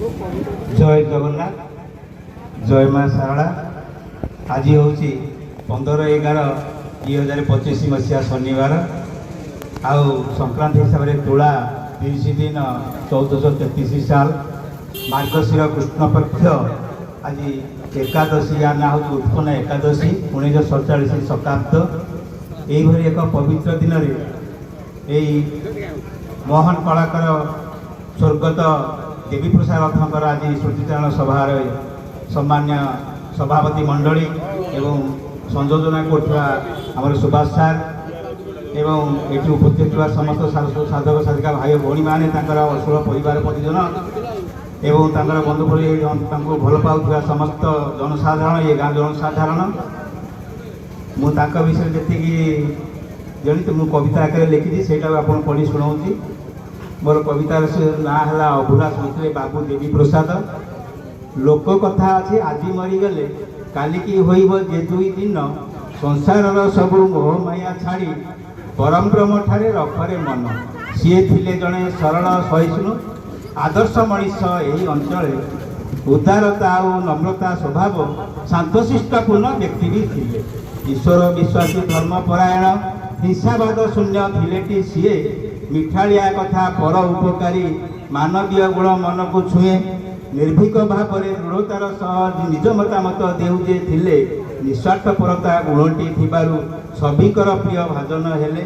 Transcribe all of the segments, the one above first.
जय जगन्नाथ, जय माँ शारदा। आज हूँ 15/11/2025 मसीहा शनिवार आउ संक्रांति हिसाब से तुला 30 दिन 1433 साल मार्गशीर कृष्ण पक्ष आज एकादशी या ना हूँ उत्पन्न एकादशी 1947 शताब्द। यही एक पवित्र दिन में यही मोहन कलाकार स्वर्गत देवी प्रसाद रथंकर आज स्मृतिचारण सभार सम्मान्य सभापति मंडली एवं संयोजना कर सुभाष सार एवं ये उपस्थित समस्त साधक साधिका भाई भौणी मैंने अशुल परिवार परिजन एवं बंधु भल पाऊा समस्त जनसाधारण ये गाँ जनसाधारण मुझे विषय जी जनित मु कविता आकार लिखी से आप पढ़ी शुणाऊँगी। मोर कवितार ना है अभुला स्मृति बाबू देवी प्रसाद। लोक कथा अच्छे आज मरीगले कालिकी होइब जे दुई दिन संसार सबू मोह माया छाड़ी परम ब्रह्म ठारे रखरे मन। सी थिले जड़े सरल सहिष्णु आदर्श मनीष यही अंचल उदारता और नम्रता स्वभाव शांतशिष्टपूर्ण व्यक्ति भी थिले। ईश्वर विश्वासी धर्मपरायण हिंसावाद शून्य थिलेटी सीए मिठाड़िया कथा पर उपकारी मानवीय गुण मन को छुए निर्भीक भाव में दृढ़तार सह निज मतामत देउजे थिले। निस्वार्थपरता गुणटी थिबारु सभिकर प्रिय भाजन हेले।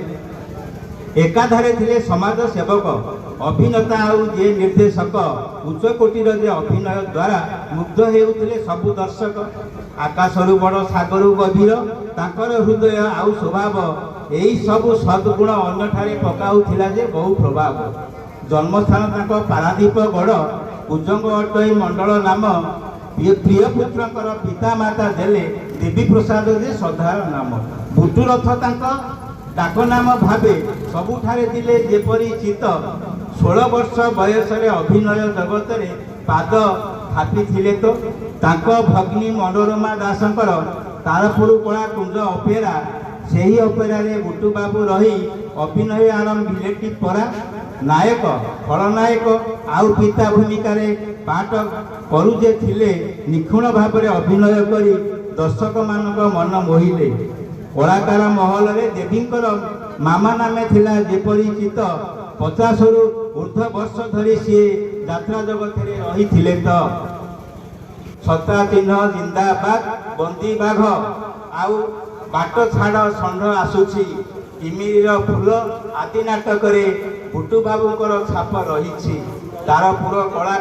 एकाधारे थिले समाज सेवक अभिनेता और जे निर्देशक उच्च कोटीर जे अभिनय द्वारा मुग्ध हेउथिले सबु दर्शक। आकाशरु बड़ सागरु गभीर तांकर हृदय आउ स्वभाव यही सबु सद्गुण अन्यठारे पकाउथिला जे बहु प्रभाव। जन्मस्थान तांको पारादीप गढ़ कुजंग अटई मंडल नाम प्रिय पुत्रकर पिता माता देले देवी प्रसाद जे सधार नाम। बुटुरथ तांको डाक नाम भावे सबुठारे दिले जेपरी चित। 16 वर्ष बयस अभिनय जगत रे पाद थापी थिले तो तांको भगिनी मनोरमा दासंकर तारपुर कला कुंज अपेरा सेही अपेरा रे बुटू बाबू रही अभिनय आरंभ भिलेटी परा। नायक खलनायक आउ पिता भूमिका रे पाठ करुजे थिले निखुण भाव में अभिनय करी दर्शक मानक मन मोहिले। कलाकार महल रे देवींकर मामा नामे थिला जेपरी चित। 50 रु ऊर्ध्व वर्ष धरी सी यात्रा जगत रे रही थिले तो सत्ता चिन्ह जिंदाबाद बंदी बाघ आउ बाट छाड़ षंढ आसुची किमिर फूल आदि नाटक रे बुटू बाबूकर छाप रही तारपुर कला।